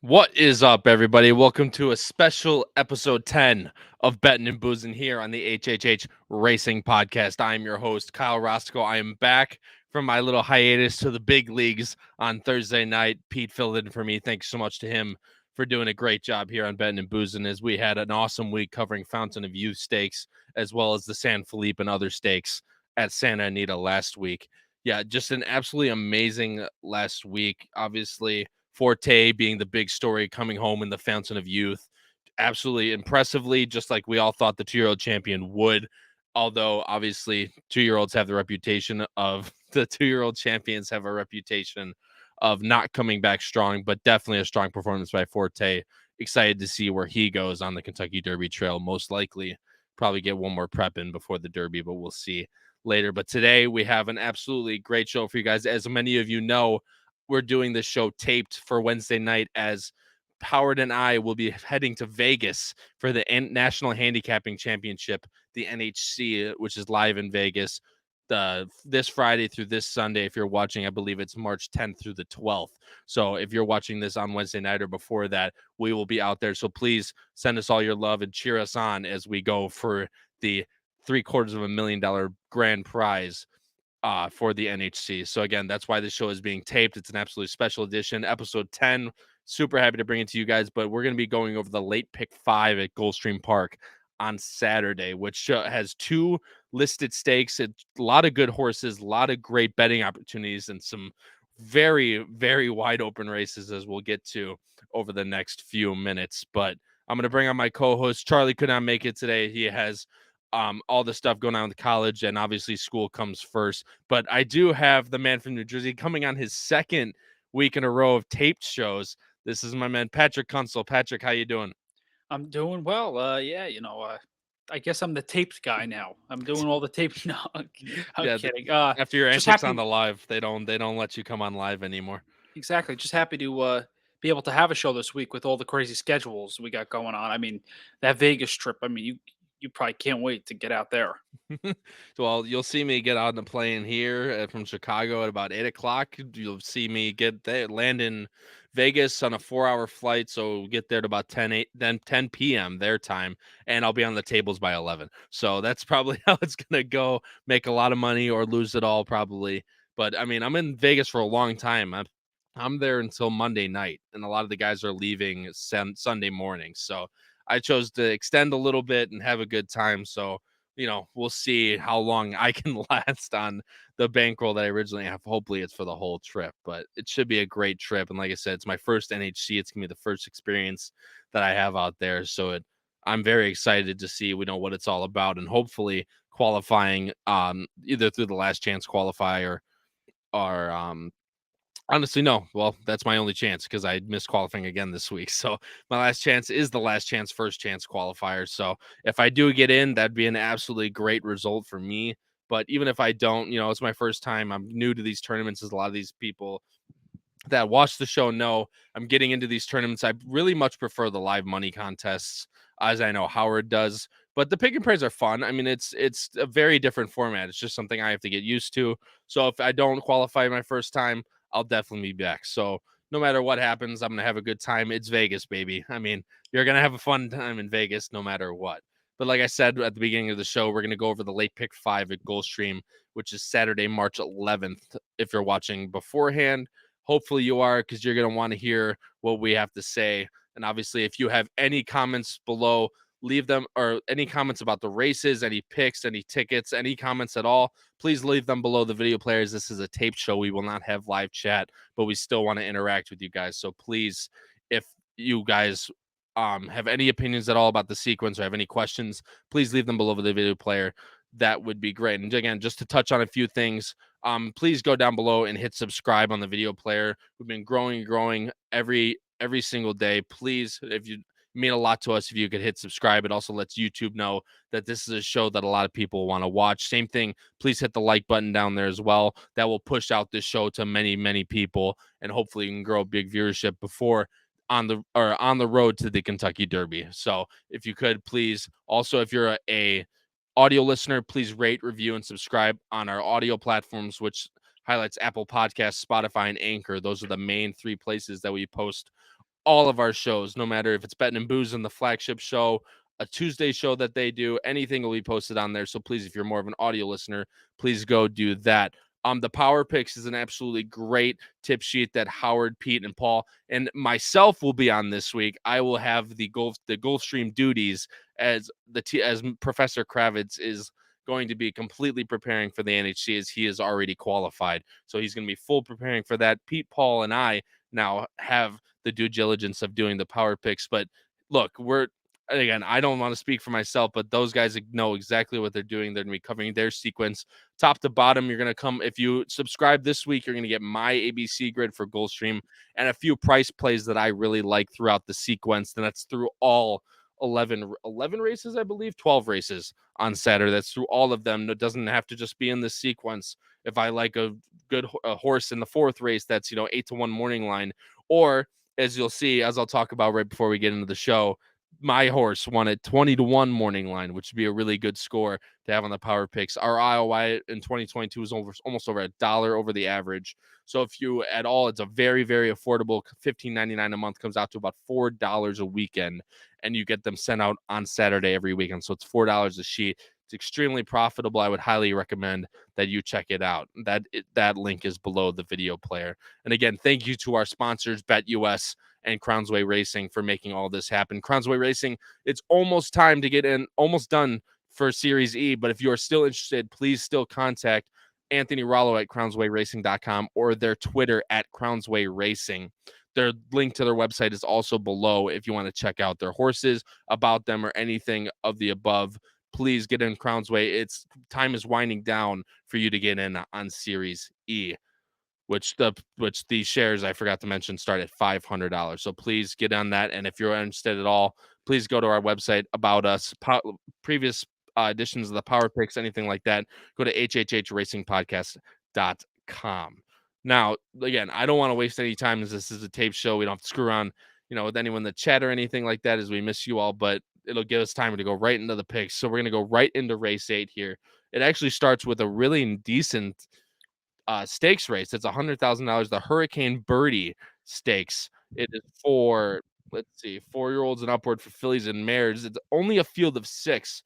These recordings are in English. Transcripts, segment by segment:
What is up, everybody? Welcome to a special episode 10 of Bettin N Boozin here on the HHH Racing Podcast. I'm your host, Kyle Roscoe. I am back from my little hiatus to the big leagues on Thursday night. Pete filled in for me. Thanks so much to him for doing a great job here on Bettin N Boozin, as we had an awesome week covering Fountain of Youth stakes as well as the San Felipe and other stakes at Santa Anita last week. Yeah, just an absolutely amazing last week. Obviously, Forte being the big story coming home in the Fountain of Youth. Absolutely impressively, just like we all thought the 2-year-old champion would. Although, obviously, 2-year-olds have the reputation of the 2-year-old champions have a reputation of not coming back strong, but definitely a strong performance by Forte. Excited to see where he goes on the Kentucky Derby trail. Most likely, probably get one more prep in before the Derby, but we'll see later. But today, we have an absolutely great show for you guys. As many of you know, we're doing this show taped for Wednesday night, as Howard and I will be heading to Vegas for the National Handicapping Championship, the NHC, which is live in Vegas this Friday through this Sunday. If you're watching, I believe it's March 10th through the 12th. So if you're watching this on Wednesday night or before that, we will be out there. So please send us all your love and cheer us on as we go for the $750,000 grand prize for the NHC. So again, that's why this show is being taped. It's an absolutely special edition, episode 10. Super happy to bring it to you guys, but we're going to be going over the late pick 5 at Gulfstream Park on Saturday, which has 2 listed stakes, a lot of good horses, a lot of great betting opportunities, and some very, very wide open races, as we'll get to over the next few minutes. But I'm going to bring on my co-host. Charlie could not make it today. He has all the stuff going on with college, and obviously school comes first. But I do have the man from New Jersey coming on his second week in a row of taped shows. This is my man, Patrick Kuenzel. Patrick, how you doing? I'm doing well. I guess I'm the taped guy now. I'm doing all the tape. No, I'm Yeah, kidding. after your Just antics on happy. the live, they don't let you come on live anymore. Exactly. Just happy to be able to have a show this week with all the crazy schedules we got going on. I mean, that Vegas trip. I mean, you probably can't wait to get out there. Well, you'll see me get on the plane here from Chicago at about 8 o'clock. You'll see me get there, land in Vegas on a 4-hour flight. So we'll get there at about 10 p.m. their time, and I'll be on the tables by 11. So that's probably how it's going to go. Make a lot of money or lose it all, probably. But I mean, I'm in Vegas for a long time. I'm there until Monday night, and a lot of the guys are leaving Sunday morning. So I chose to extend a little bit and have a good time. So we'll see how long I can last on the bankroll that I originally have. Hopefully it's for the whole trip, but it should be a great trip. And like I said, it's my first NHC. It's gonna be the first experience that I have out there. So I'm very excited to see what it's all about, and hopefully qualifying either through the last chance qualifier or honestly, no. Well, that's my only chance because I missed qualifying again this week. So my last chance is the last chance, first chance qualifier. So if I do get in, that'd be an absolutely great result for me. But even if I don't, it's my first time. I'm new to these tournaments, as a lot of these people that watch the show know. I'm getting into these tournaments. I really much prefer the live money contests, as I know Howard does. But the pick and praise are fun. I mean, it's a very different format. It's just something I have to get used to. So if I don't qualify my first time, I'll definitely be back. So no matter what happens, I'm gonna have a good time. It's Vegas, baby. I mean, you're gonna have a fun time in Vegas no matter what. But like I said at the beginning of the show, we're gonna go over the late pick 5 at Gulfstream, which is Saturday, March 11th. If you're watching beforehand, hopefully you are, because you're going to want to hear what we have to say. And obviously, if you have any comments below, leave them, or any comments about the races, any picks, any tickets, any comments at all, please leave them below the video players. This is a taped show. We will not have live chat, but we still want to interact with you guys. So please, if you guys have any opinions at all about the sequence or have any questions, please leave them below the video player. That would be great. And again, just to touch on a few things, please go down below and hit subscribe on the video player. We've been growing every single day. Please, if you mean a lot to us, if you could hit subscribe. It also lets YouTube know that this is a show that a lot of people want to watch. Same thing, please hit the like button down there as well. That will push out this show to many people, and hopefully you can grow a big viewership before on the road to the Kentucky Derby. So if you could, please, also, if you're a audio listener, please rate, review, and subscribe on our audio platforms, which highlights Apple Podcasts, Spotify, and Anchor. Those are the main 3 places that we post all of our shows, no matter if it's Bettin and Boozin, the flagship show, a Tuesday show that they do, anything will be posted on there. So please, if you're more of an audio listener, please go do that. The Power Picks is an absolutely great tip sheet that Howard, Pete, and Paul and myself will be on this week. I will have the Gulfstream duties as as Professor Kravitz is going to be completely preparing for the NHC as he is already qualified. So he's going to be full preparing for that. Pete, Paul, and I now have the due diligence of doing the Power Picks. But look, again, I don't want to speak for myself, but those guys know exactly what they're doing. They're going to be covering their sequence top to bottom. You're going to come, if you subscribe this week, you're going to get my ABC grid for Gulfstream and a few price plays that I really like throughout the sequence. And that's through all 11 races, I believe, 12 races on Saturday. That's through all of them. It doesn't have to just be in the sequence. If I like a good horse in the fourth race, that's 8-1 morning line, or as you'll see, as I'll talk about right before we get into the show, my horse won at 20-1 morning line, which would be a really good score to have on the Power Picks. Our IOI in 2022 was almost over $1 over the average. So if you at all, it's a very, very affordable $15.99 a month, comes out to about $4 a weekend, and you get them sent out on Saturday every weekend. So it's $4 a sheet. It's extremely profitable. I would highly recommend that you check it out. That link is below the video player. And again, thank you to our sponsors, BetUS and Crownsway Racing, for making all this happen. Crownsway Racing, it's almost time to get in, almost done for Series E. But if you are still interested, please still contact Anthony Rollo at crownswayracing.com or their Twitter at Crownsway Racing. Their link to their website is also below if you want to check out their horses, about them, or anything of the above. Please get in Crownsway. It's time is winding down for you to get in on Series E, which the shares, I forgot to mention, start at $500. So please get on that. And if you're interested at all, please go to our website, about us, previous editions of the Power Picks, anything like that. Go to hhhracingpodcast.com. Now, again, I don't want to waste any time as this is a tape show. We don't have to screw around, with anyone in the chat or anything like that, as we miss you all, but it'll give us time to go right into the picks. So we're going to go right into race 8 here. It actually starts with a really decent stakes race. It's $100,000. The Hurricane Bertie Stakes. It is for, let's see, 4-year-olds and upward for fillies and mares. It's only a field of 6,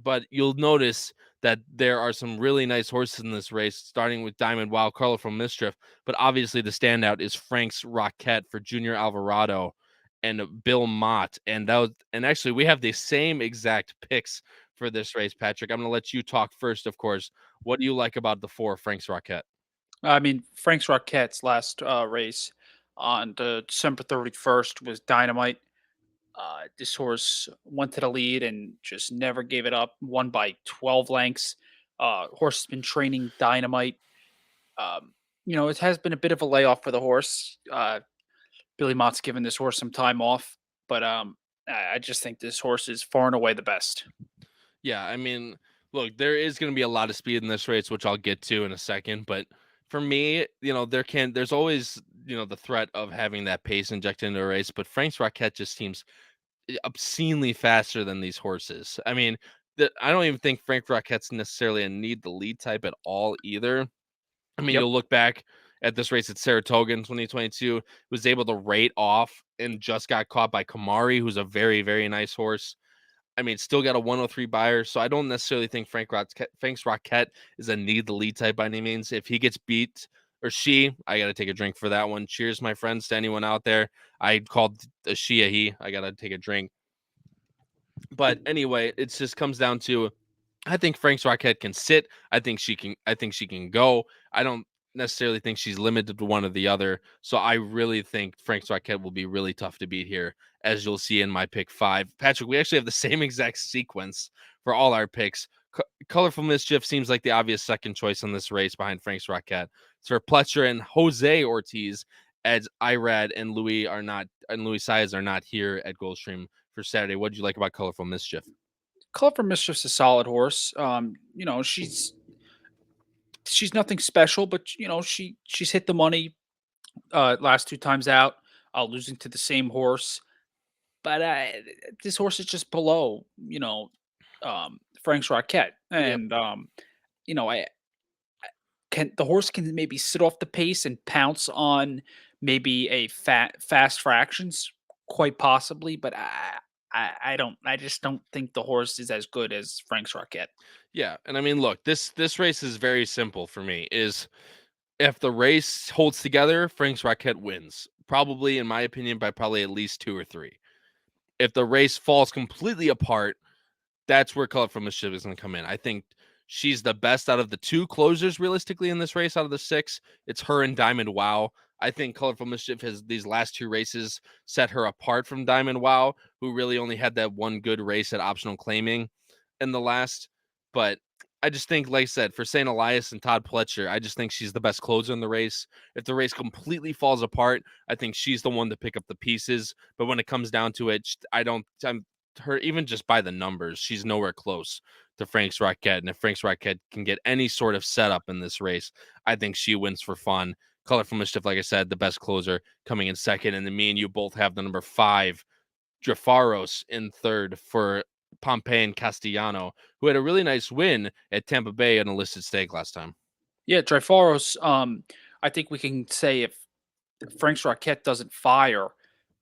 but you'll notice that there are some really nice horses in this race, starting with Diamond Wild, Colorful Mischief. But obviously the standout is Frank's Rocket for Junior Alvarado and Bill Mott. And actually we have the same exact picks for this race, Patrick. I'm going to let you talk first, of course. What do you like about the 4 Frank's Rocket? I mean, Frank's Rockette's last race on December 31st was dynamite. This horse went to the lead and just never gave it up. Won by 12 lengths. Horse has been training dynamite. It has been a bit of a layoff for the horse. Billy Mott's given this horse some time off, but I just think this horse is far and away the best. Yeah, I mean, look, there is going to be a lot of speed in this race, which I'll get to in a second. But for me, there's always, the threat of having that pace injected into a race. But Frank's Rocket just seems obscenely faster than these horses. I mean, I don't even think Frank Rocket's necessarily a need the lead type at all either. I mean, Yep. you'll look back at this race at Saratoga in 2022, was able to rate off and just got caught by Kamari, who's a very, very nice horse. I mean, still got a 103 buyer, so I don't necessarily think Frank's Rocket is a need the lead type by any means. If he gets beat, or she, I got to take a drink for that one. Cheers, my friends, to anyone out there. I called a she a he. I got to take a drink. But anyway, it just comes down to, I think Frank's Rocket can sit. I think she can go. I don't necessarily think she's limited to one or the other. So I really think Frank's Rocket will be really tough to beat here, as you'll see in my pick 5. Patrick, we actually have the same exact sequence for all our picks. Colorful Mischief seems like the obvious second choice in this race behind Frank's Rocket. It's for Pletcher and Jose Ortiz, as Irad and Louis Saez are not here at Gulfstream for Saturday. What did you like about Colorful Mischief? Clever Mischief's a solid horse. She's nothing special, but she's hit the money last 2 times out, losing to the same horse. But this horse is just below, Frank's Rocket, Yep. and I can the horse can maybe sit off the pace and pounce on maybe a fast fractions, quite possibly, but I just don't think the horse is as good as Frank's Rocket. Yeah, and I mean, look, this race is very simple for me. Is if the race holds together, Frank's Rocket wins. Probably, in my opinion, by probably at least 2 or 3. If the race falls completely apart, that's where Colorful Mischief is going to come in. I think she's the best out of the 2 closers realistically in this race out of the 6. It's her and Diamond Wow. I think Colorful Mischief has these last 2 races set her apart from Diamond Wow, who really only had that one good race at optional claiming in the last. But I just think, like I said, for St. Elias and Todd Pletcher, I just think she's the best closer in the race. If the race completely falls apart, I think she's the one to pick up the pieces. But when it comes down to it, I'm her even just by the numbers, she's nowhere close to Frank's Rocket. And if Frank's Rocket can get any sort of setup in this race, I think she wins for fun. Colorful Mischief, like I said, the best closer coming in second. And then me and you both have the number 5, Drafaros, in third for Pompey and Castellano, who had a really nice win at Tampa Bay on a listed stake last time. Yeah, Triforos, I think we can say if Frank's Rocket doesn't fire,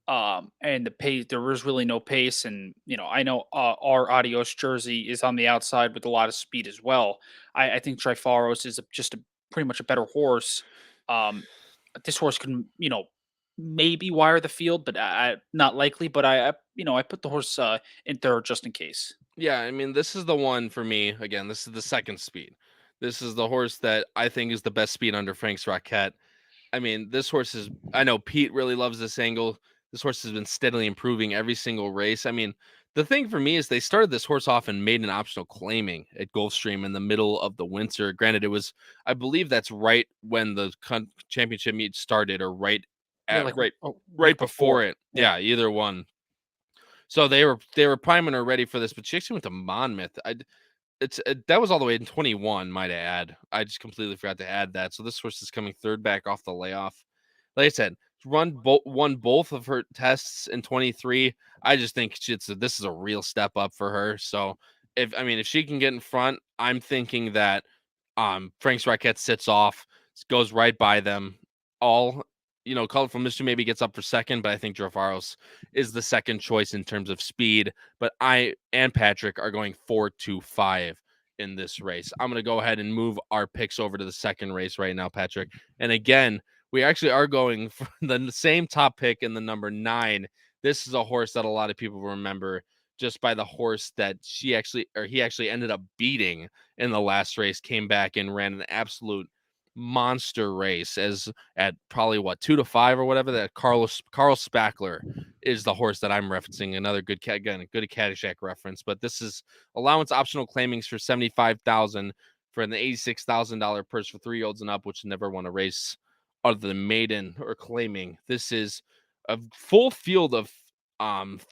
and the pace, there was really no pace. And, I know our Adios jersey is on the outside with a lot of speed as well. I think Trifaros is just pretty much a better horse. Um, this horse can, maybe wire the field, but not likely. But I put the horse in third just in case. Yeah, I mean, this is the one for me. Again, this is the second speed. This is the horse that I think is the best speed under Frank's Rocket. I mean, this horse is, I know Pete really loves this angle. This horse has been steadily improving every single race. I mean, the thing for me is they started this horse off and made an optional claiming at Gulfstream in the middle of the winter. Granted, it was, I believe that's right when the championship meet started, or right Yeah, at like a right week before before. it. Yeah. Yeah, either one. So they were priming her ready for this, but she actually went to Monmouth. That was all the way in 21, might I add. I just completely forgot to add that. So this horse is coming third back off the layoff. Like I said, won both of her tests in 23. I just think this is a real step up for her. So if she can get in front, I'm thinking that Frank's Rocket sits off, goes right by them all. Colorful Mystery maybe gets up for second, but I think Drofaros is the second choice in terms of speed. But I and Patrick are going 4-5 in this race. I'm going to go ahead and move our picks over to the second race right now, Patrick. And again, we actually are going for the same top pick in the number 9. This is a horse that a lot of people remember just by the horse that he actually ended up beating in the last race, came back and ran an absolute monster race as at probably 2-5 or whatever. That Carl Spackler is the horse that I'm referencing. Another good Caddyshack reference, but this is allowance optional claimings for 75,000 for an $86,000 purse for 3-year-olds and up, which never won a race other than maiden or claiming. This is a full field of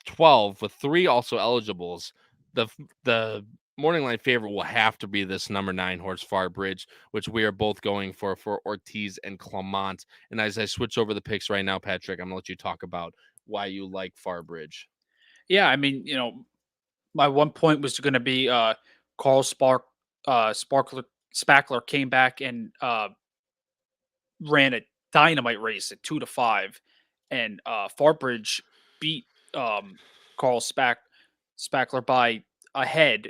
12 with 3 also eligibles. The morning line favorite will have to be this number 9 horse Farbridge, which we are both going for Ortiz and Clement. And as I switch over the picks right now, Patrick, I'm gonna let you talk about why you like Farbridge. Yeah, I mean, my one point was going to be Carl Sparkler Spackler came back and ran a dynamite race at 2-5, and Farbridge beat Carl Spackler by a head.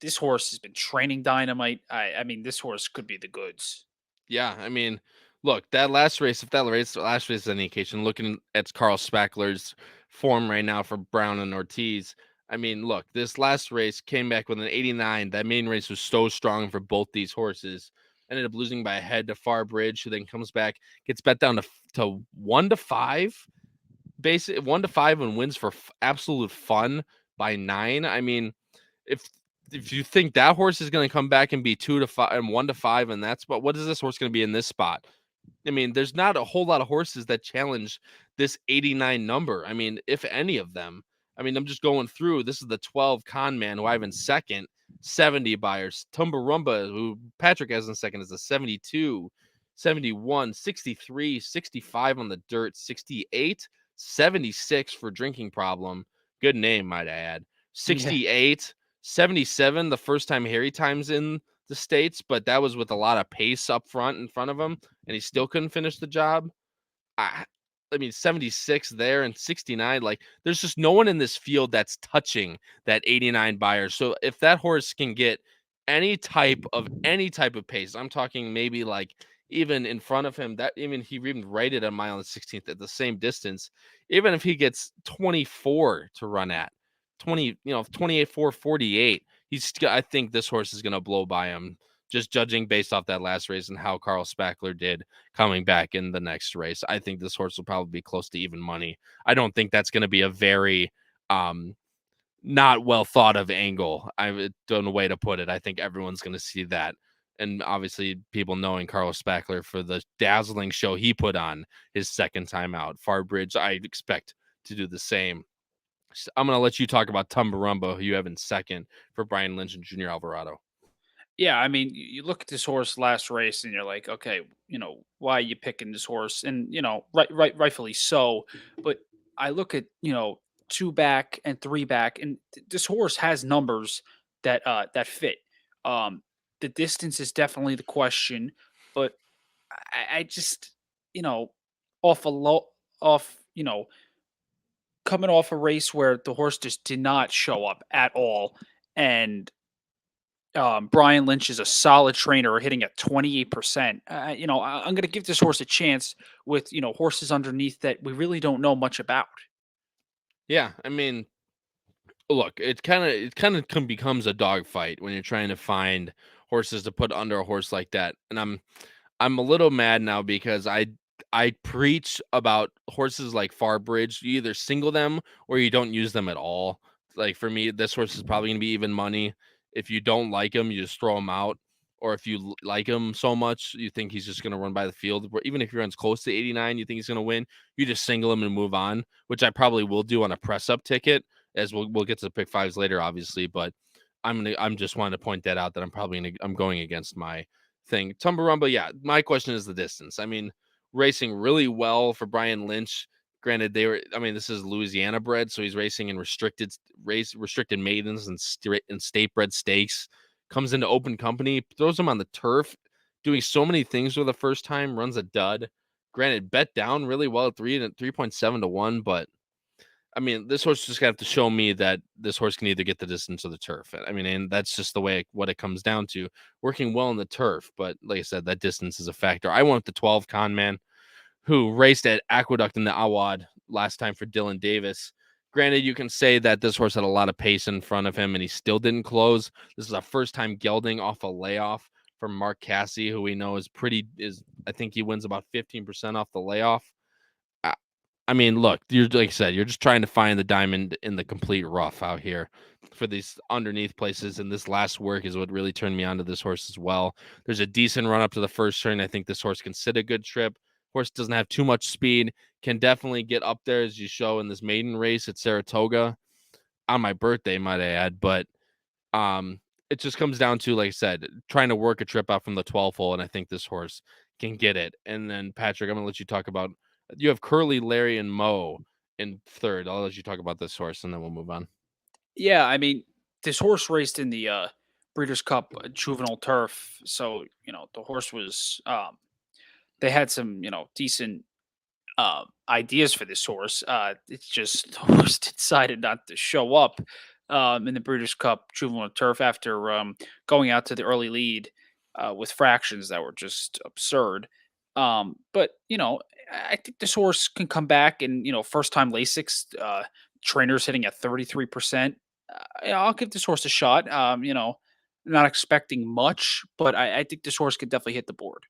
This horse has been training dynamite. I mean, this horse could be the goods. Yeah, I mean, look, that last race, if that last race is any indication, looking at Carl Spackler's form right now for Brown and Ortiz, I mean, look, this last race came back with an 89. That main race was so strong for both these horses. Ended up losing by a head to Farbridge, who then comes back, gets bet down to 1-5, basically 1-5, and wins for absolute fun by 9. I mean, if if you think that horse is going to come back and be 2-5 and 1-5 in that spot, what is this horse going to be in this spot? I mean, there's not a whole lot of horses that challenge this 89 number. I mean, if any of them. I mean, I'm just going through. This is the 12 Con Man, who I have in second, 70 buyers. Tumbarumba, who Patrick has in second, is a 72, 71, 63, 65 on the dirt, 68, 76 for drinking problem. Good name, might I add. Yeah. 68, 77, the first time Harry times in the States, but that was with a lot of pace up front in front of him, and he still couldn't finish the job. I, I mean, 76 there and 69. Like, there's just no one in this field that's touching that 89 buyer. So if that horse can get any type of pace, I'm talking maybe like even in front of him, that even he even rated a mile and 16th at the same distance, even if he gets 24 to run at 28, 448, I think this horse is going to blow by him, just judging based off that last race and how Carl Spackler did coming back in the next race. I think this horse will probably be close to even money. I don't think that's going to be a very not well thought of angle. I don't know way to put it. I think everyone's going to see that. And obviously, people knowing Carlos Spackler for the dazzling show he put on his second time out, Farbridge, I expect to do the same. I'm going to let you talk about Tumbarumba, who you have in second for Brian Lynch and Junior Alvarado. Yeah, I mean, you look at this horse last race and you're like, okay, why are you picking this horse? And rightfully so. But I look at two back and three back, and this horse has numbers that fit. Um, the distance is definitely the question, but I just off a low off coming off a race where the horse just did not show up at all, and Brian Lynch is a solid trainer, hitting at 28%. I'm going to give this horse a chance with horses underneath that we really don't know much about. Yeah, I mean, look, it kind of becomes a dogfight when you're trying to find horses to put under a horse like that. And I'm a little mad now because I preach about horses like Farbridge. You either single them or you don't use them at all. Like for me, this horse is probably gonna be even money. If you don't like him, you just throw him out. Or if you like him so much, you think he's just gonna run by the field. Even if he runs close to 89, you think he's gonna win. You just single him and move on, which I probably will do on a press up ticket. As we'll get to the pick fives later, obviously. But I'm just wanting to point that out that I'm going against my thing. Tumbarumba, yeah. My question is the distance. I mean, racing really well for Brian Lynch. Granted, this is Louisiana bred, so he's racing in restricted maidens and state bred stakes. Comes into open company, throws him on the turf, doing so many things for the first time. Runs a dud. Granted, bet down really well at 3.7 to 1, but I mean, this horse just got to show me that this horse can either get the distance or the turf. I mean, and that's just the way what it comes down to. Working well in the turf, but like I said, that distance is a factor. I went with the 12 Con Man, who raced at Aqueduct in the Awad last time for Dylan Davis. Granted, you can say that this horse had a lot of pace in front of him, and he still didn't close. This is a first time gelding off a layoff from Mark Cassie, who we know is I think he wins about 15% off the layoff. I mean, look, you're like I said, you're just trying to find the diamond in the complete rough out here for these underneath places. And this last work is what really turned me onto this horse as well. There's a decent run up to the first turn. I think this horse can sit a good trip. Horse doesn't have too much speed, can definitely get up there as you show in this maiden race at Saratoga on my birthday, might I add. But it just comes down to, like I said, trying to work a trip out from the 12th hole, and I think this horse can get it. And then Patrick, I'm gonna let you talk about. You have Curly, Larry, and Mo in third. I'll let you talk about this horse, and then we'll move on. Yeah, I mean, this horse raced in the Breeders' Cup Juvenile Turf, so the horse was. They had some decent ideas for this horse. It's just the horse decided not to show up in the Breeders' Cup Juvenile Turf after going out to the early lead with fractions that were just absurd. But I think this horse can come back, and first time Lasix trainers hitting at 33%. Yeah, I'll give this horse a shot. Not expecting much, but I think this horse could definitely hit the board.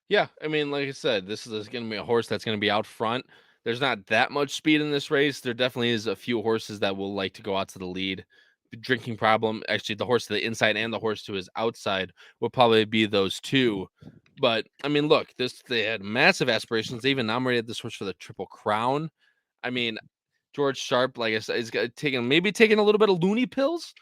Yeah, I mean, like I said, this is going to be a horse that's going to be out front. There's not that much speed in this race. There definitely is a few horses that will like to go out to the lead. The drinking problem, actually, the horse to the inside and the horse to his outside will probably be those two. But I mean, look, they had massive aspirations. They even nominated this horse for the Triple Crown. I mean, George Sharp, like I said, is taking a little bit of loony pills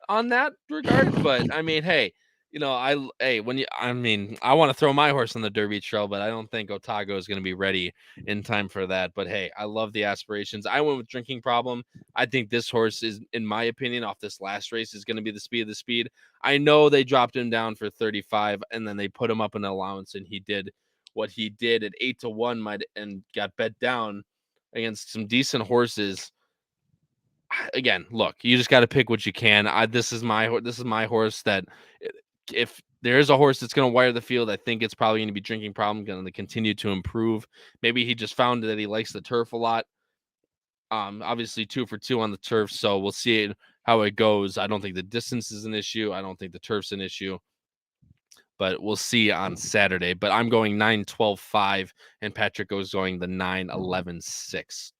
on that regard. But I mean, hey, I want to throw my horse on the Derby trail, but I don't think Otago is going to be ready in time for that. But hey, I love the aspirations. I went with drinking problem. I think this horse is, in my opinion, off this last race is going to be the speed of the speed. I know they dropped him down for 35 and then they put him up in allowance and he did what he did at 8-1 and got bet down against some decent horses. Again, look, you just got to pick what you can. This is my horse that if there is a horse that's going to wire the field, I think it's probably going to be Drinking Problem, going to continue to improve. Maybe he just found that he likes the turf a lot. Obviously 2 for 2 on the turf, so we'll see how it goes. I don't think the distance is an issue. I don't think the turf's an issue, but we'll see on Saturday. But I'm going 9-12-5, and Patrick goes going the 9-11-6.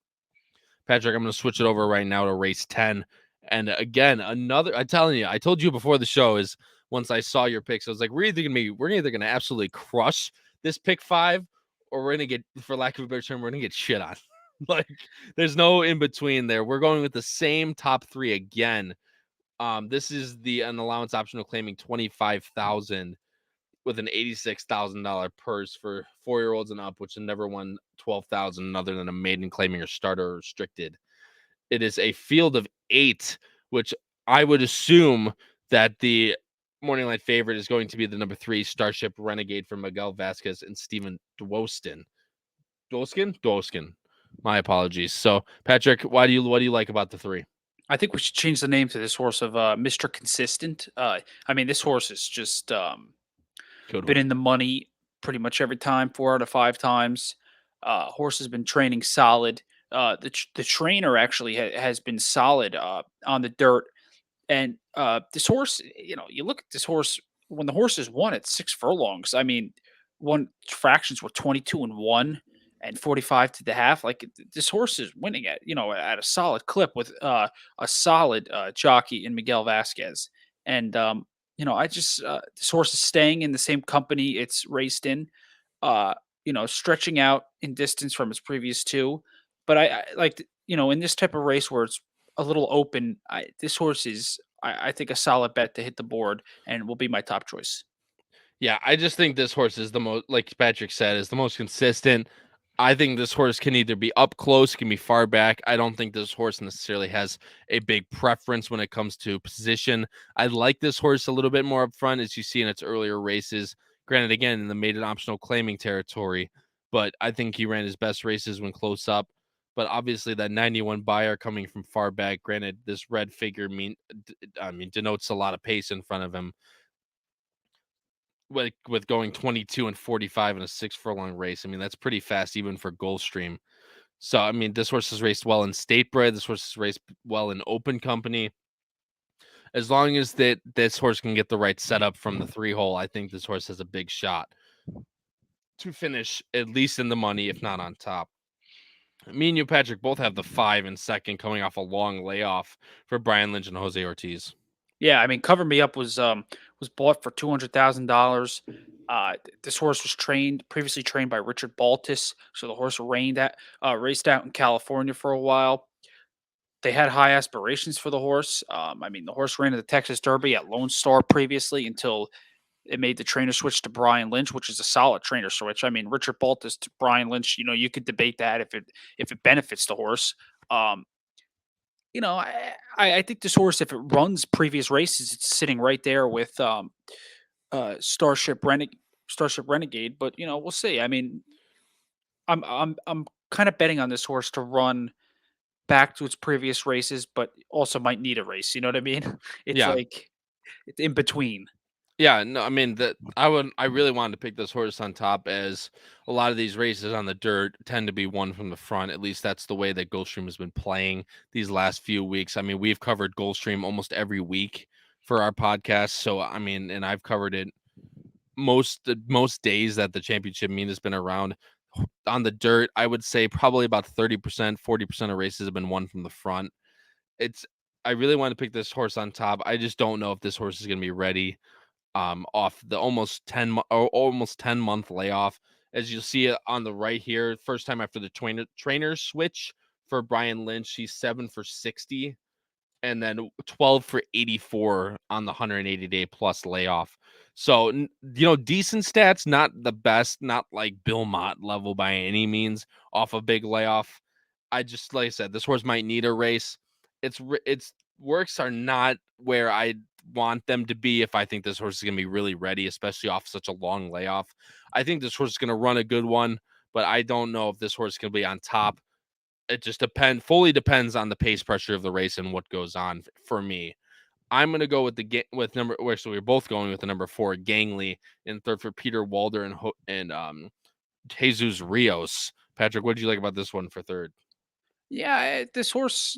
Patrick, I'm going to switch it over right now to race 10. And again, I'm telling you, I told you before the show is once I saw your picks, I was like, we're either going to absolutely crush this pick 5, or we're going to get, for lack of a better term, we're going to get shit on. Like, there's no in between there. We're going with the same top 3 again. This is an allowance optional claiming 25,000 with an $86,000 purse for 4-year-olds and up, which have never won 12,000 other than a maiden claiming or starter or restricted. It is a field of 8, which I would assume that the morning line favorite is going to be the number 3 Starship Renegade from Miguel Vasquez and Steven Dwoskin. Dwoskin. My apologies. So, Patrick, what do you like about the 3? I think we should change the name to this horse of Mr. Consistent. I mean, this horse is just been in the money pretty much every time, 4 out of 5 times. Horse has been training solid. The trainer actually has been solid on the dirt. And this horse, you look at this horse when the horse is won at 6 furlongs. I mean, one fractions were 22-1 and 45 to the half. Like this horse is winning at a solid clip with a solid jockey in Miguel Vasquez. And I just this horse is staying in the same company it's raced in. Stretching out in distance from its previous 2. But I like in this type of race where it's a little open, this horse is, I think, a solid bet to hit the board and will be my top choice. Yeah, I just think this horse is the most, like Patrick said, is the most consistent. I think this horse can either be up close, can be far back. I don't think this horse necessarily has a big preference when it comes to position. I like this horse a little bit more up front, as you see in its earlier races. Granted, again, in the maiden optional claiming territory, but I think he ran his best races when close up. But obviously, that 91 buyer coming from far back. Granted, this red figure denotes a lot of pace in front of him. With going 22 and 45 in a 6 furlong race. I mean, that's pretty fast even for Gulfstream. So, I mean, this horse has raced well in state bred. This horse has raced well in open company. As long as this horse can get the right setup from the 3 hole, I think this horse has a big shot to finish at least in the money, if not on top. Me and you, Patrick, both have the 5 in second, coming off a long layoff for Brian Lynch and Jose Ortiz. Yeah, I mean, Cover Me Up was bought for $200,000. This horse was previously trained by Richard Baltus, so the horse raced out in California for a while. They had high aspirations for the horse. I mean, the horse ran in the Texas Derby at Lone Star previously until it made the trainer switch to Brian Lynch, which is a solid trainer switch. I mean, Richard Baltus to Brian Lynch, you could debate that if it benefits the horse. I think this horse, if it runs previous races, it's sitting right there with Starship Renegade. But we'll see. I mean, I'm kind of betting on this horse to run back to its previous races, but also might need a race. You know what I mean? It's Yeah. like it's in between. Yeah, no, I mean that I really wanted to pick this horse on top, as a lot of these races on the dirt tend to be won from the front. At least that's the way that Gulfstream has been playing these last few weeks. I mean, we've covered Gulfstream almost every week for our podcast. So I mean, and I've covered it most days that the championship meet has been around. On the dirt, I would say probably about 30%, 40% of races have been won from the front. I really want to pick this horse on top. I just don't know if this horse is going to be ready off the almost 10-month layoff. As you'll see it on the right here, first time after the trainer switch for Brian Lynch, he's 7 for 60 and then 12 for 84 on the 180-day plus layoff. So, decent stats, not the best, not like Bill Mott level by any means off a big layoff. Like I said, this horse might need a race. Its works are not where I want them to be if I think this horse is going to be really ready, especially off such a long layoff. I think this horse is going to run a good one, but I don't know if this horse is going to be on top. It just fully depends on the pace pressure of the race and what goes on for me. I'm going to go with so we're both going with the number 4, Gangley, in third for Peter Walder and Jesus Rios. Patrick, what did you like about this one for third? Yeah, this horse,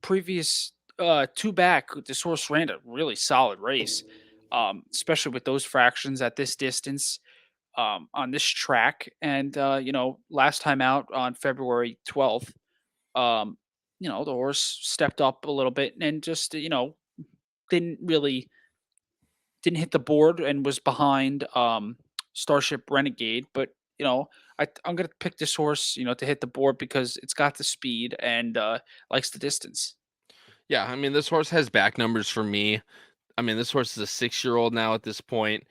previous 2 back, this horse ran a really solid race, especially with those fractions at this distance, on this track. And last time out on February 12th, um, the horse stepped up a little bit and just didn't really didn't hit the board and was behind Starship Renegade. But I'm gonna pick this horse, to hit the board because it's got the speed and likes the distance. Yeah, I mean, this horse has back numbers for me. I mean, this horse is a 6-year-old now at this point.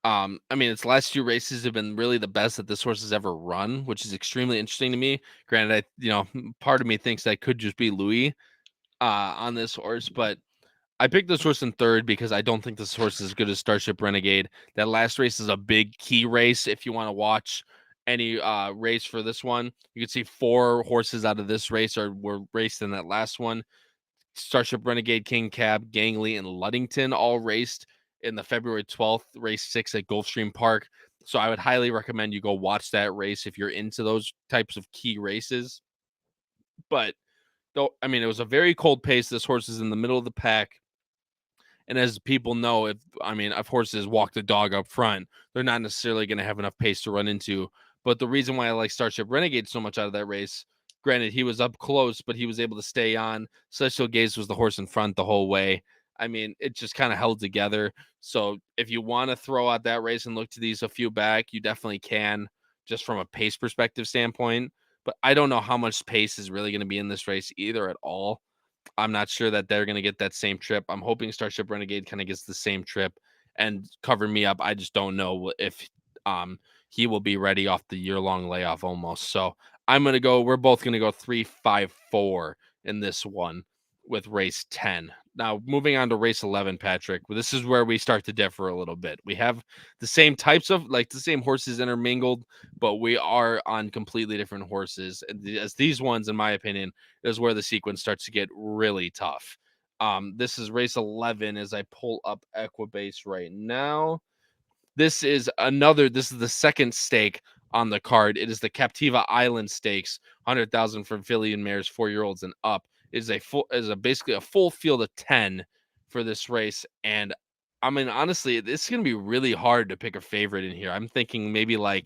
I mean, its last 2 races have been really the best that this horse has ever run, which is extremely interesting to me. Granted, part of me thinks that could just be Louis on this horse, but I picked this horse in third because I don't think this horse is as good as Starship Renegade. That last race is a big key race. If you want to watch any race for this one, you can see 4 horses out of this race were raced in that last one. Starship Renegade, King Cab, Gangley, and Luddington all raced in the February 12th race 6 at Gulfstream Park. So I would highly recommend you go watch that race if you're into those types of key races. But though, I mean, it was a very cold pace. This horse is in the middle of the pack. And as people know, if horses walk the dog up front, they're not necessarily going to have enough pace to run into. But the reason why I like Starship Renegade so much out of that race, granted, he was up close, but he was able to stay on. Celestial Gaze was the horse in front the whole way. I mean, it just kind of held together. So if you want to throw out that race and look to these a few back, you definitely can, just from a pace perspective standpoint. But I don't know how much pace is really going to be in this race either at all. I'm not sure that they're going to get that same trip. I'm hoping Starship Renegade kind of gets the same trip and cover me up. I just don't know if he will be ready off the year-long layoff almost. So we're both going to go 3-5-4 in this one with race 10. Now, moving on to race 11, Patrick, this is where we start to differ a little bit. We have the same types of, the same horses intermingled, but we are on completely different horses. As these ones, in my opinion, is where the sequence starts to get really tough. This is race 11 as I pull up Equibase right now. This is the second stake on the card. It is the Captiva Island Stakes, 100,000 for filly and mares, 4-year-olds and up. It is basically a full field of 10 for this race. And I mean, honestly, it's going to be really hard to pick a favorite in here. I'm thinking maybe I'm going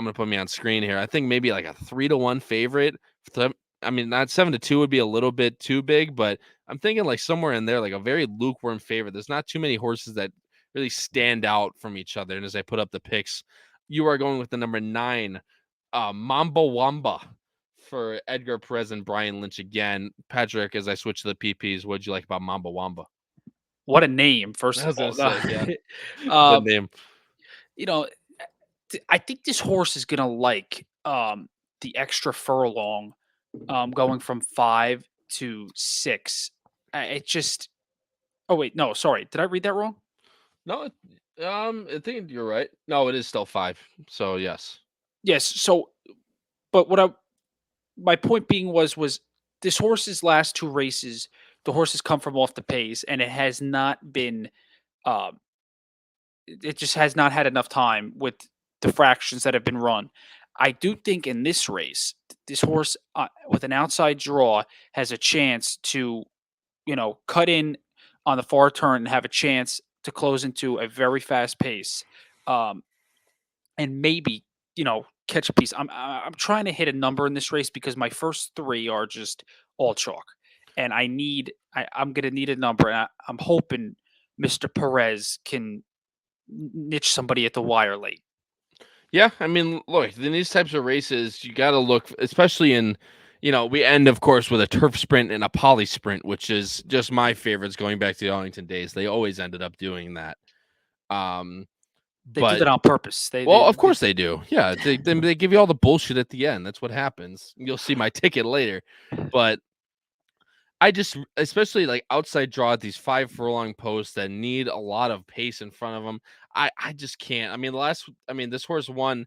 to put me on screen here. I think maybe a 3-1 favorite. I mean, not 7-2 would be a little bit too big, but I'm thinking somewhere in there, a very lukewarm favorite. There's not too many horses that really stand out from each other. And as I put up the picks, you are going with the number 9, Mamba Wamba for Edgar Perez and Brian Lynch again. Patrick, as I switch to the PPs, what did you like about Mamba Wamba? What a name, first I of was all. gonna say, yeah, good um, name. you know, I think this horse is gonna like the extra furlong, going from 5 to 6. It just. Oh wait, no, sorry. Did I read that wrong? No, I think you're right. No, it is still 5. So yes. Yes. So, but my point being was this horse's last 2 races, the horse has come from off the pace, and it has not been. Uh, it just has not had enough time with the fractions that have been run. I do think in this race, this horse with an outside draw has a chance to, cut in on the far turn and have a chance to close into a very fast pace, um, and maybe catch a piece. I'm trying to hit a number in this race because my first 3 are just all chalk, and I'm gonna need a number, and I'm hoping Mr. Perez can niche somebody at the wire late. Yeah, I mean, look, in these types of races, you got to look, especially we end, of course, with a turf sprint and a poly sprint, which is just my favorites going back to the Arlington days. They always ended up doing that. Um, They do but that on purpose. well, of course they do. Yeah, they give you all the bullshit at the end. That's what happens. You'll see my ticket later, but I just, especially like outside draw at these 5 furlong posts that need a lot of pace in front of them. I just can't. I mean, this horse won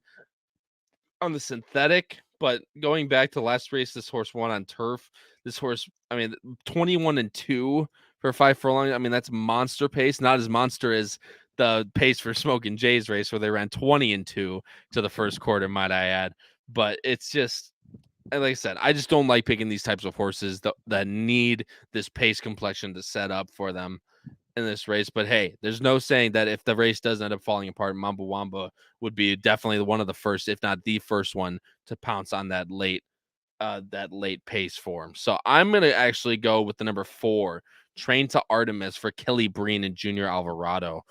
on the synthetic, but going back to last race, this horse won on turf. This horse, 21-2 for 5 furlong. I mean, that's monster pace. Not as monster as the pace for Smoking Jay's race where they ran 20-2 to the first quarter, might I add. But it's just, and like I said, I just don't like picking these types of horses that need this pace complexion to set up for them in this race. But hey, there's no saying that if the race does end up falling apart, Mamba Wamba would be definitely one of the first, if not the first one, to pounce on that late pace form. So I'm gonna actually go with the number 4, Train to Artemis for Kelly Breen and Junior Alvarado.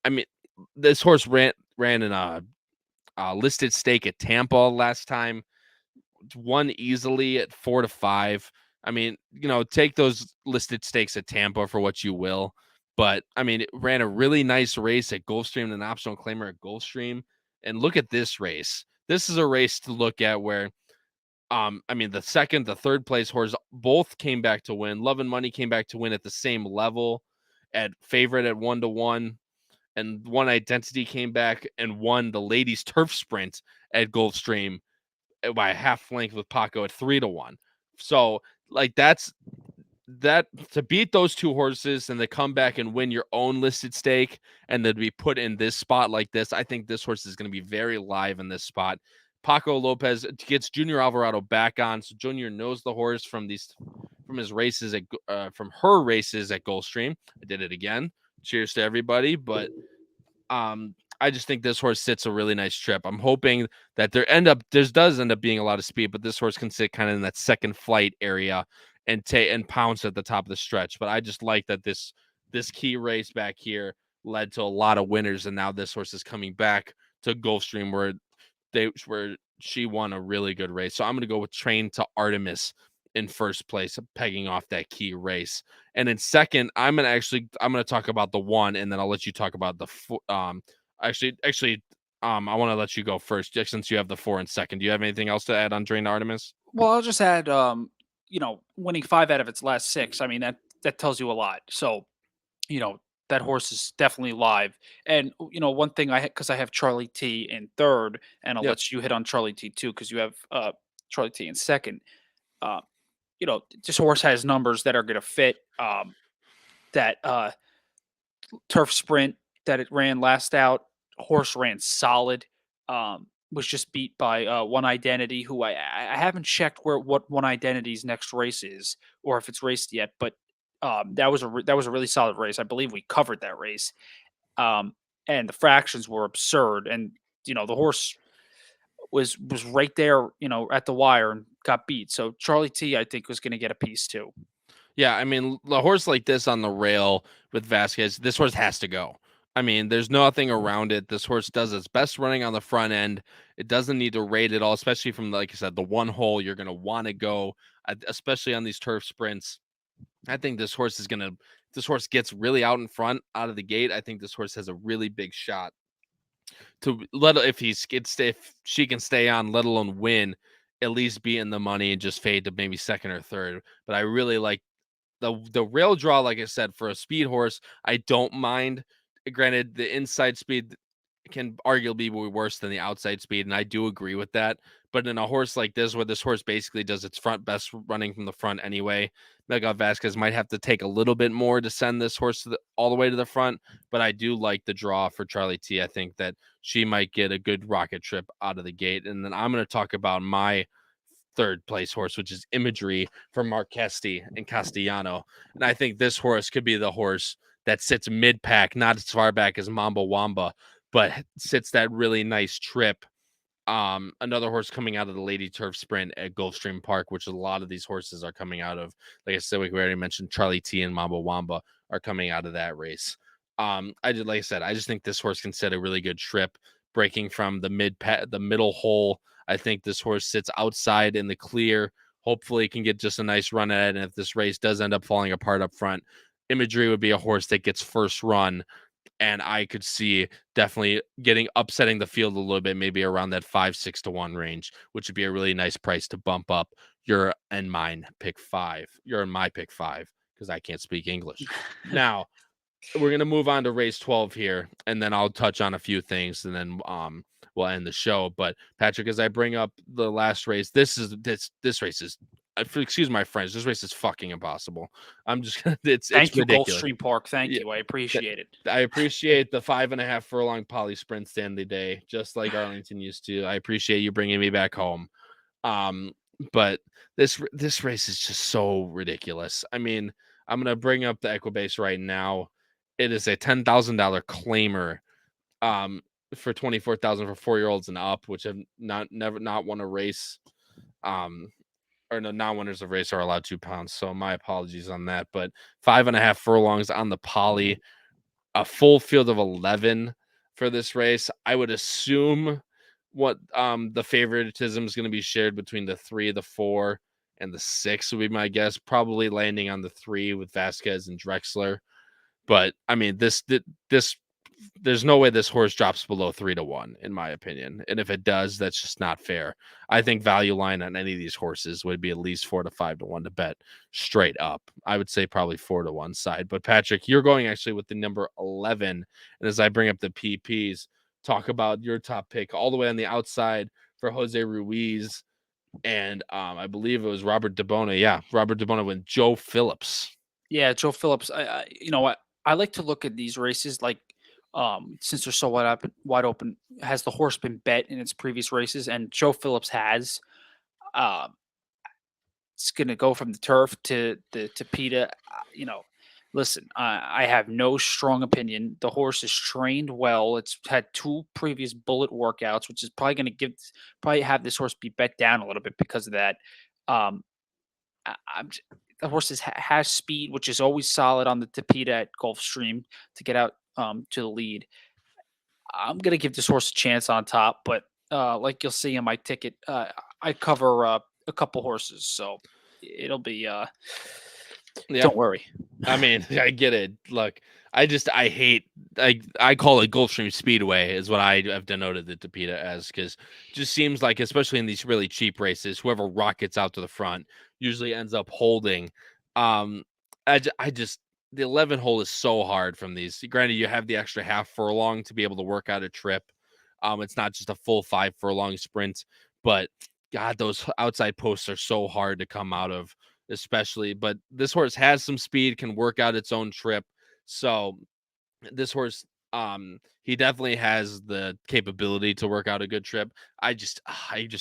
I mean, this horse ran in a listed stake at Tampa last time, won easily at 4-5. I mean, take those listed stakes at Tampa for what you will. But I mean, it ran a really nice race at Gulfstream, an optional claimer at Gulfstream. And look at this race. This is a race to look at where, the second, the third place horse both came back to win. Love and Money came back to win at the same level at favorite at 1-1. And One Identity came back and won the ladies turf sprint at Gulfstream by a half length with Paco at 3-1. So like that to beat those two horses and to come back and win your own listed stake and then be put in this spot like this, I think this horse is going to be very live in this spot. Paco Lopez gets Junior Alvarado back on, so Junior knows the horse from his races from her races at Gulfstream. I did it again. Cheers to everybody, but I just think this horse sits a really nice trip. I'm hoping that there does end up being a lot of speed, but this horse can sit kind of in that second flight area and pounce at the top of the stretch. But I just like that this key race back here led to a lot of winners, and now this horse is coming back to Gulfstream where she won a really good race. So I'm going to go with Train to Artemis in first place, pegging off that key race. And in second, I'm going to talk about the 1, and then I'll let you talk about the I want to let you go first, just since you have the 4 in second. Do you have anything else to add on Train to Artemis? Well, I'll just add, winning 5 out of its last 6. I mean, that tells you a lot. So, you know, that horse is definitely live. And one thing because I have Charlie T in third, and I'll Yep. let you hit on Charlie T too, because you have Charlie T in second. Uh, this horse has numbers that are going to fit that turf sprint that it ran last out. Horse ran solid. Was just beat by One Identity, who I haven't checked what One Identity's next race is, or if it's raced yet. But that was a really solid race. I believe we covered that race, and the fractions were absurd. And the horse was right there, at the wire and got beat. So Charlie T, I think, was going to get a piece too. Yeah, I mean, a horse like this on the rail with Vasquez, this horse has to go. I mean, there's nothing around it. This horse does its best running on the front end. It doesn't need to rate at all, especially from, like I said, the one hole you're going to want to go, especially on these turf sprints. I think this horse gets really out in front out of the gate. I think this horse has a really big shot to if she can stay on, let alone win, at least be in the money and just fade to maybe second or third. But I really like the rail draw, like I said, for a speed horse. I don't mind. Granted, the inside speed can arguably be worse than the outside speed, and I do agree with that. But in a horse like this, where this horse basically does its front best running from the front anyway, Mega Vasquez might have to take a little bit more to send this horse all the way to the front. But I do like the draw for Charlie T. I think that she might get a good rocket trip out of the gate. And then I'm going to talk about my third place horse, which is Imagery from Marquesti and Castellano. And I think this horse could be the horse that sits mid pack, not as far back as Mamba Wamba, but sits that really nice trip. Another horse coming out of the Lady Turf Sprint at Gulfstream Park, which a lot of these horses are coming out of. Like I said, we already mentioned Charlie T and Mamba Wamba are coming out of that race. Like I said, I just think this horse can set a really good trip, breaking from the middle hole. I think this horse sits outside in the clear. Hopefully, can get just a nice run at it. And if this race does end up falling apart up front, Imagery would be a horse that gets first run, and I could see definitely upsetting the field a little bit, maybe around that 5-6 to 1 range, which would be a really nice price to bump up you're in mine pick 5. You're in my pick 5 because I can't speak English. Now, we're gonna move on to race 12 here, and then I'll touch on a few things, and then we'll end the show. But Patrick, as I bring up the last race, this race is excuse my French, this race is fucking impossible. I'm just gonna it's Thank you, ridiculous. Gulfstream Park. Thank Yeah, you. I that, appreciate it. I appreciate the 5.5 furlong poly sprint Stanley Day, just like Arlington used to. I appreciate you bringing me back home. Um, but this race is just so ridiculous. I mean, I'm gonna bring up the Equibase right now. It is a $10,000 claimer for 24,000 for 4-year-olds and up, which have not won a race. Or no, non-winners of race are allowed 2 pounds. So my apologies on that. But 5.5 furlongs on the poly, a full field of 11 for this race. I would assume what the favoritism is going to be shared between the 3, the 4, and the 6 would be my guess. Probably landing on the 3 with Vasquez and Drexler. But I mean, this there's no way this horse drops below 3-1, in my opinion. And if it does, that's just not fair. I think value line on any of these horses would be at least 4 to 5-1 to bet straight up. I would say probably 4-1 side. But Patrick, you're going actually with the number 11. And as I bring up the PPs, talk about your top pick all the way on the outside for Jose Ruiz. And I believe it was Robert DeBona. Yeah, Robert DeBona with Joe Phillips. Yeah, Joe Phillips. You know what? I like to look at these races like, since they're so wide open. Has the horse been bet in its previous races? And Joe Phillips has. Um, it's going to go from the turf to the Tapeta. Listen, I have no strong opinion. The horse is trained well. It's had 2 previous bullet workouts, which is probably going to probably have this horse be bet down a little bit because of that. Um, the horse has speed, which is always solid on the Tapeta at Gulfstream to get out to the lead. I'm gonna give this horse a chance on top, but like you'll see in my ticket, I cover a couple horses, so it'll be. Yeah. Don't worry. I mean, I get it. Look, I hate I call it Gulfstream Speedway is what I have denoted the Tapeta as because it just seems like, especially in these really cheap races, whoever rockets out to the front usually ends up holding. Um, I just the 11 hole is so hard from these. Granted, you have the extra half furlong to be able to work out a trip. It's not just a full 5 furlong sprint, but God, those outside posts are so hard to come out of, especially. But this horse has some speed, can work out its own trip. So this horse, he definitely has the capability to work out a good trip. I just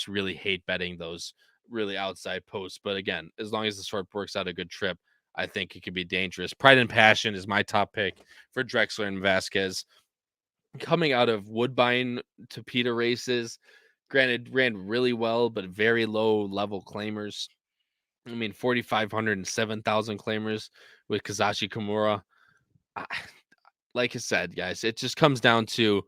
really hate betting those really outside posts. But again, as long as the sort works out a good trip, I think it could be dangerous. Pride and Passion is my top pick for Drexler and Vasquez. Coming out of Woodbine to Peter races, granted, ran really well, but very low level claimers. I mean, 4,500 and 7,000 claimers with Kazashi Kimura. I, like I said, guys, it just comes down to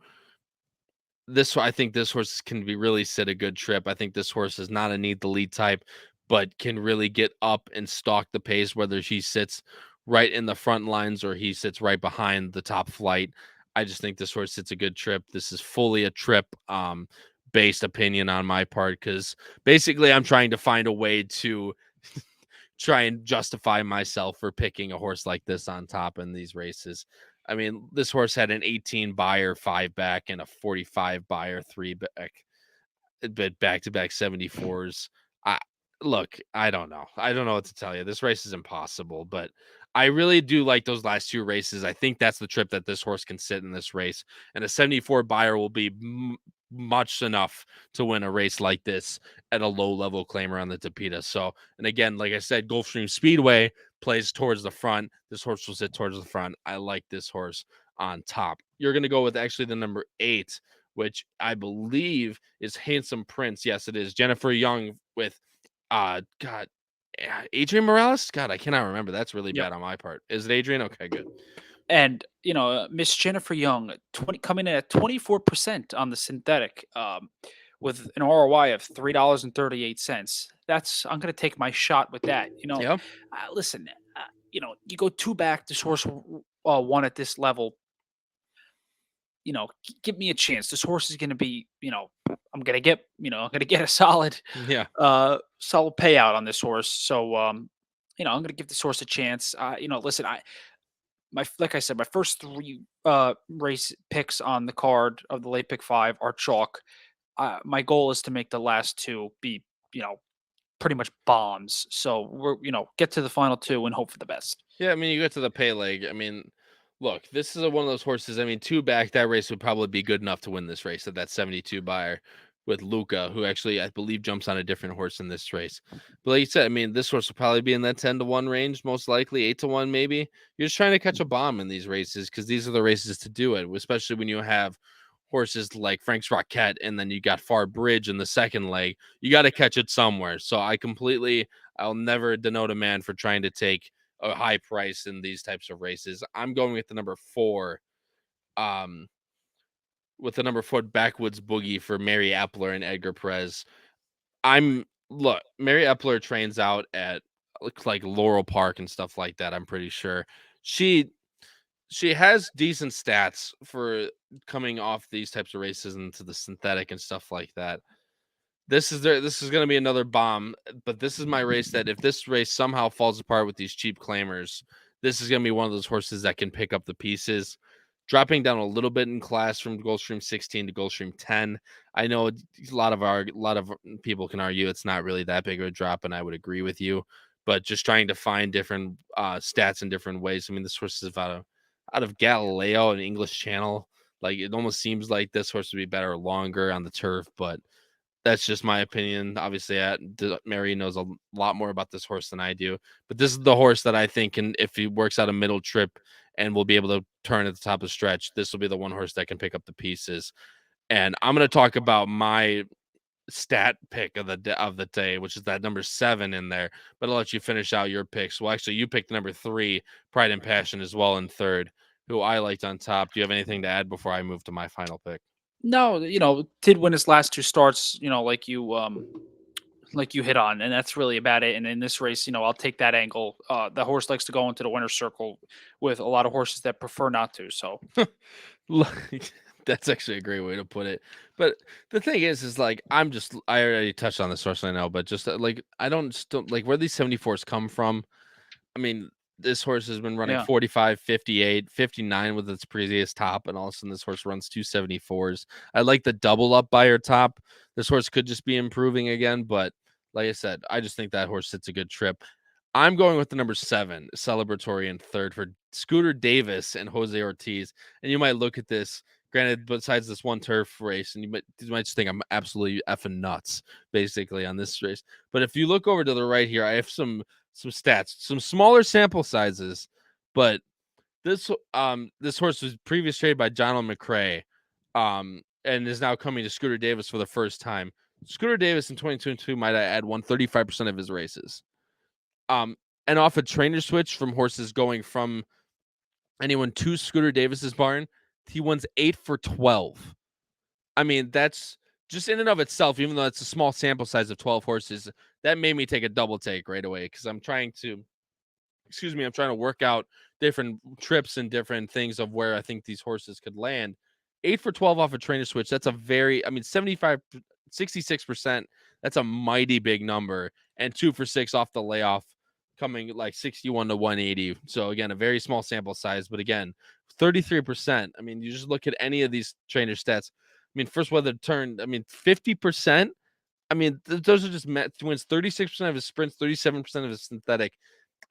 this. I think this horse can be really set a good trip. I think this horse is not a need the lead type, but can really get up and stalk the pace, whether he sits right in the front lines or he sits right behind the top flight. I just think this horse sits a good trip. This is fully a trip based opinion on my part because basically I'm trying to find a way to try and justify myself for picking a horse like this on top in these races. I mean, this horse had an 18 buyer 5 back and a 45 buyer 3 back, but back to back 74s. I look, I don't know. I don't know what to tell you. This race is impossible, but I really do like those last 2 races. I think that's the trip that this horse can sit in this race, and a 74 buyer will be much enough to win a race like this at a low level claimer on the Tapeta. So, and again, like I said, Gulfstream Speedway plays towards the front. This horse will sit towards the front. I like this horse on top. You're going to go with actually the number 8, which I believe is Handsome Prince. Yes, it is Jennifer Young with God, Adrian Morales. God, I cannot remember. That's really Yep. bad on my part. Is it Adrian? Okay, good. And Miss Jennifer Young, coming in at 24% on the synthetic, with an ROI of $3.38. I'm going to take my shot with that. Yeah. Listen, you go 2 back. This horse won at this level. Give me a chance. This horse is going to be, I'm I'm gonna get I'm gonna get a solid Yeah. solid payout on this horse. So I'm gonna give this horse a chance. Listen, like I said, my first three race picks on the card of the late pick five are chalk. My goal is to make the last two be you know pretty much bombs. So we're get to the final two and hope for the best. Yeah, I mean, you get to the pay leg. I mean, look, this is one of those horses. I mean, two back, that race would probably be good enough to win this race at that 72 buyer with Luca, who actually, I believe, jumps on a different horse in this race. But like you said, I mean, this horse will probably be in that 10-1 range, most likely, 8-1, maybe. You're just trying to catch a bomb in these races because these are the races to do it, especially when you have horses like Frank's Rocket and then you got Far Bridge in the second leg. You got to catch it somewhere. So I'll never denote a man for trying to take a high price in these types of races. I'm going with the number 4, um, backwoods boogie for Mary Epler and Edgar Perez. Mary Epler trains out at looks like Laurel Park and stuff like that. I'm pretty sure she has decent stats for coming off these types of races into the synthetic and stuff like that. This is going to be another bomb, but this is my race that if this race somehow falls apart with these cheap claimers, this is going to be one of those horses that can pick up the pieces. Dropping down a little bit in class from Gulfstream 16 to Gulfstream 10. I know a lot of people can argue it's not really that big of a drop, and I would agree with you. But just trying to find different stats in different ways. I mean, this horse is out of Galileo and English Channel. Like it almost seems like this horse would be better longer on the turf, but that's just my opinion. Obviously, Mary knows a lot more about this horse than I do, but this is the horse that I think can, if he works out a middle trip and will be able to turn at the top of the stretch, this will be the one horse that can pick up the pieces. And I'm going to talk about my stat pick of the day, which is that number 7 in there. But I'll let you finish out your picks. Well, actually, you picked number 3, Pride and Passion, as well in third, who I liked on top. Do you have anything to add before I move to my final pick? No, did win his last two starts, like you hit on, and that's really about it. And in this race, I'll take that angle. The horse likes to go into the winner's circle with a lot of horses that prefer not to. So That's actually a great way to put it. But the thing is like I already touched on this horse, I know, but just like I don't still like where these 74s come from. I mean, this horse has been running yeah, 45, 58, 59 with its previous top, and all of a sudden this horse runs 274s. I like the double up by her top. This horse could just be improving again, but like I said, I just think that horse hits a good trip. I'm going with the number 7, Celebratory, in third for Scooter Davis and Jose Ortiz. And you might look at this, granted, besides this one turf race, and you might just think I'm absolutely effing nuts, basically, on this race. But if you look over to the right here, I have some stats, some smaller sample sizes, but this horse was previously traded by John McCrae, and is now coming to Scooter Davis for the first time. Scooter Davis in 2022 might add won 35% of his races. And off a trainer switch from horses going from anyone to Scooter Davis's barn, he wins 8 for 12. I mean, that's just in and of itself, even though it's a small sample size of 12 horses, that made me take a double take right away because I'm trying to work out different trips and different things of where I think these horses could land. 8 for 12 off a trainer switch. That's 66%. That's a mighty big number. And 2 for 6 off the layoff, coming like 61 to 180. So again, a very small sample size, but again, 33%. I mean, you just look at any of these trainer stats. I mean, first weather turn, 50%. I mean, those are just wins 36% of his sprints, 37% of his synthetic.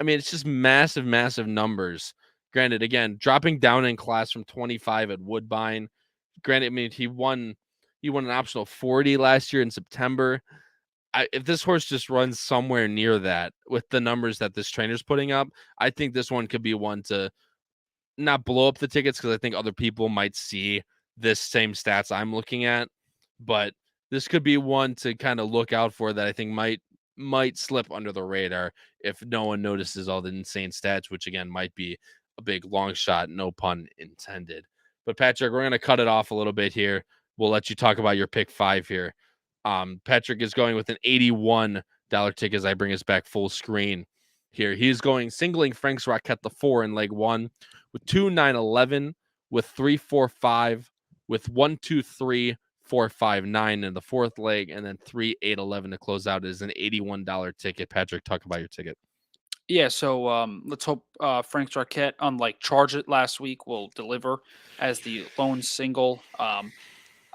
I mean, it's just massive, massive numbers. Granted, again, dropping down in class from 25 at Woodbine. Granted, I mean, he won an optional 40 last year in September. If this horse just runs somewhere near that with the numbers that this trainer's putting up, I think this one could be one to not blow up the tickets because I think other people might see this same stats I'm looking at, but this could be one to kind of look out for that I think might slip under the radar if no one notices all the insane stats, which again might be a big long shot, no pun intended. But Patrick, we're gonna cut it off a little bit here. We'll let you talk about your pick 5 here. Patrick is going with an $81 ticket as I bring us back full screen here. He's going singling Frank's Rocket the 4 in leg 1 with 2, 9, 11, with 3, 4, 5, with 1, 2, 3, 459 in the fourth leg, and then 3811 to close out is an $81 ticket. Patrick, talk about your ticket. Yeah, so let's hope Frank Jarquette, unlike Charge It last week, will deliver as the lone single.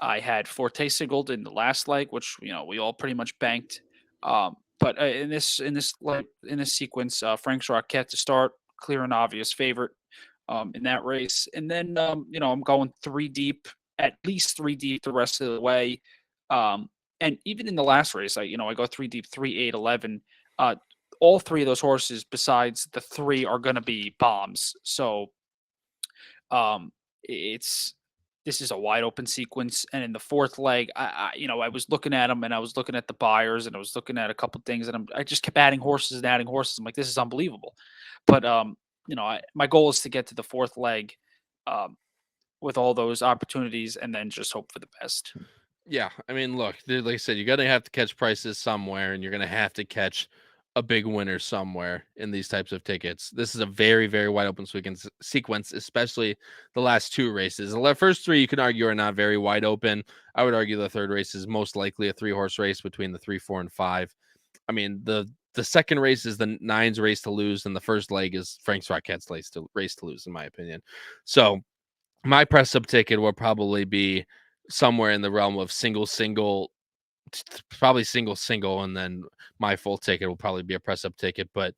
I had Forte singled in the last leg, which we all pretty much banked. But in this sequence, Frank Jarquette to start, clear and obvious favorite in that race, and then I'm going three deep, at least three deep the rest of the way. And even in the last race, I go three deep, 3, 8, 11. All three of those horses, besides the three, are going to be bombs. So um, it's this is a wide open sequence, and in the fourth leg, I was looking at them, and I was looking at the buyers, and I was looking at a couple things, and I just kept adding horses and adding horses. I'm like, this is unbelievable. But my goal is to get to the fourth leg um, with all those opportunities, and then just hope for the best. Yeah, I mean, look, like I said, you're gonna have to catch prices somewhere, and you're gonna have to catch a big winner somewhere in these types of tickets. This is a very, very wide open sequence, especially the last two races. The first three, you can argue, are not very wide open. I would argue the third race is most likely a 3-horse race between the 3, 4, and 5. I mean, the second race is the 9's race to lose, and the first leg is Frank Sarquette's race to lose, in my opinion. So my press up ticket will probably be somewhere in the realm of single, probably single, and then my full ticket will probably be a press up ticket, but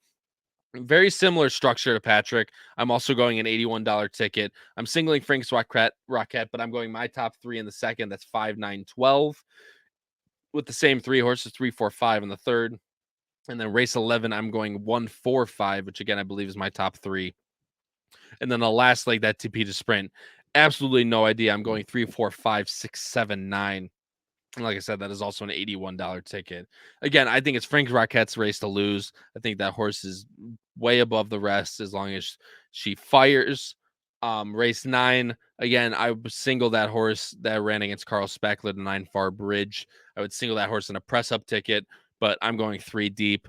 very similar structure to Patrick. I'm also going an $81 ticket. I'm singling Frank's Rocket, but I'm going my top three in the second. That's 5, 9, 12 with the same three horses, 3, 4, 5 in the third. And then race 11, I'm going 1, 4, 5, which again, I believe is my top three. And then the last leg, that TP to sprint, absolutely no idea. I'm going 3, 4, 5, 6, 7, 9. And like I said, that is also an $81 ticket. Again, I think it's Frank Roquette's race to lose. I think that horse is way above the rest as long as she fires. Race 9, again, I would single that horse that ran against Carl Speckler, the 9 Far Bridge. I would single that horse in a press-up ticket, but I'm going 3 deep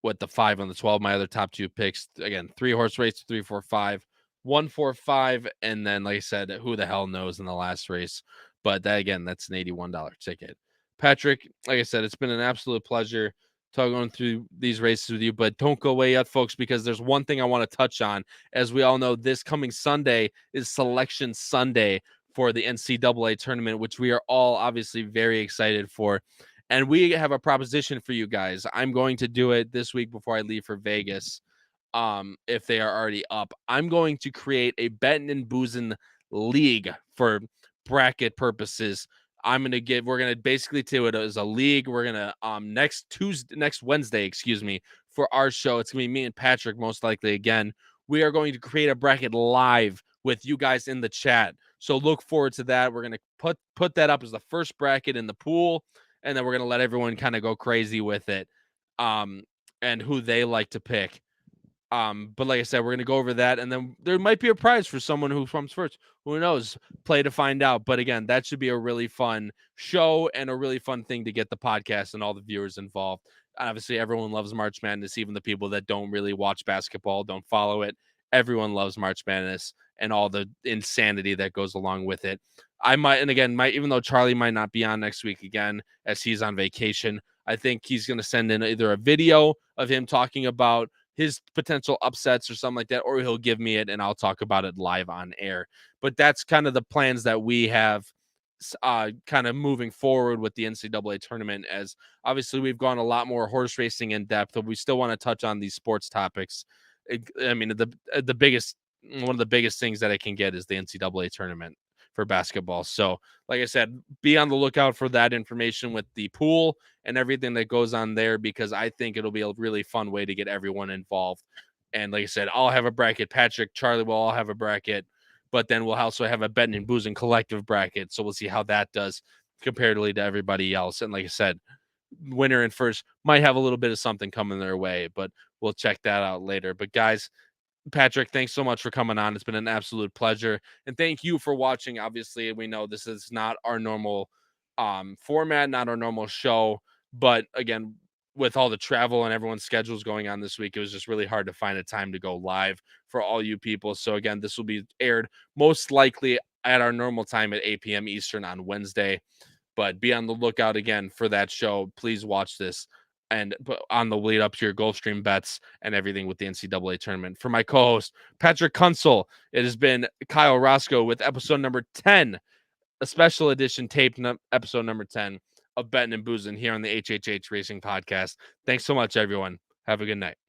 with the 5 on the 12. My other top two picks, again, 3-horse race, 3, 4, 5, 1, 4, 5, and then, like I said, who the hell knows in the last race. But that, again, that's an $81 ticket. Patrick, like I said, it's been an absolute pleasure going through these races with you, but don't go away yet, folks, because there's one thing I want to touch on. As we all know, this coming Sunday is Selection Sunday for the NCAA tournament, which we are all obviously very excited for. And we have a proposition for you guys. I'm going to do it this week before I leave for Vegas. If they are already up, I'm going to create a Bettin N Boozin league for bracket purposes. We're gonna basically do it as a league. We're gonna next Wednesday, for our show. It's gonna be me and Patrick, most likely again. We are going to create a bracket live with you guys in the chat. So look forward to that. We're gonna put that up as the first bracket in the pool, and then we're gonna let everyone kind of go crazy with it. And who they like to pick. But like I said, we're gonna go over that, and then there might be a prize for someone who comes first. Who knows? Play to find out. But again, that should be a really fun show and a really fun thing to get the podcast and all the viewers involved. Obviously, everyone loves March Madness, even the people that don't really watch basketball, don't follow it. Everyone loves March Madness and all the insanity that goes along with it. I might, and again, even though Charlie might not be on next week again, as he's on vacation, I think he's going to send in either a video of him talking about his potential upsets or something like that, or he'll give me it and I'll talk about it live on air. But that's kind of the plans that we have kind of moving forward with the NCAA tournament, as obviously we've gone a lot more horse racing in depth, but we still want to touch on these sports topics. I mean, the biggest, one of the biggest things that I can get is the NCAA tournament for basketball. So like I said, be on the lookout for that information with the pool and everything that goes on there, because I think it'll be a really fun way to get everyone involved. And like I said, I'll have a bracket. Patrick, Charlie will all have a bracket, but then we'll also have a Bettin N Boozin collective bracket. So we'll see how that does comparatively to everybody else. And like I said, winner and first might have a little bit of something coming their way, but we'll check that out later. But guys, Patrick, thanks so much for coming on. It's been an absolute pleasure. And thank you for watching. Obviously, we know this is not our normal format, not our normal show. But again, with all the travel and everyone's schedules going on this week, it was just really hard to find a time to go live for all you people. So again, this will be aired most likely at our normal time at 8 p.m. Eastern on Wednesday. But be on the lookout again for that show. Please watch this and on the lead up to your Gulfstream bets and everything with the NCAA tournament. For my co-host, Patrick Kuenzel, it has been Kyle Roscoe with episode number 10, a special edition tape episode number 10 of Bettin N Boozin here on the HHH Racing Podcast. Thanks so much, everyone. Have a good night.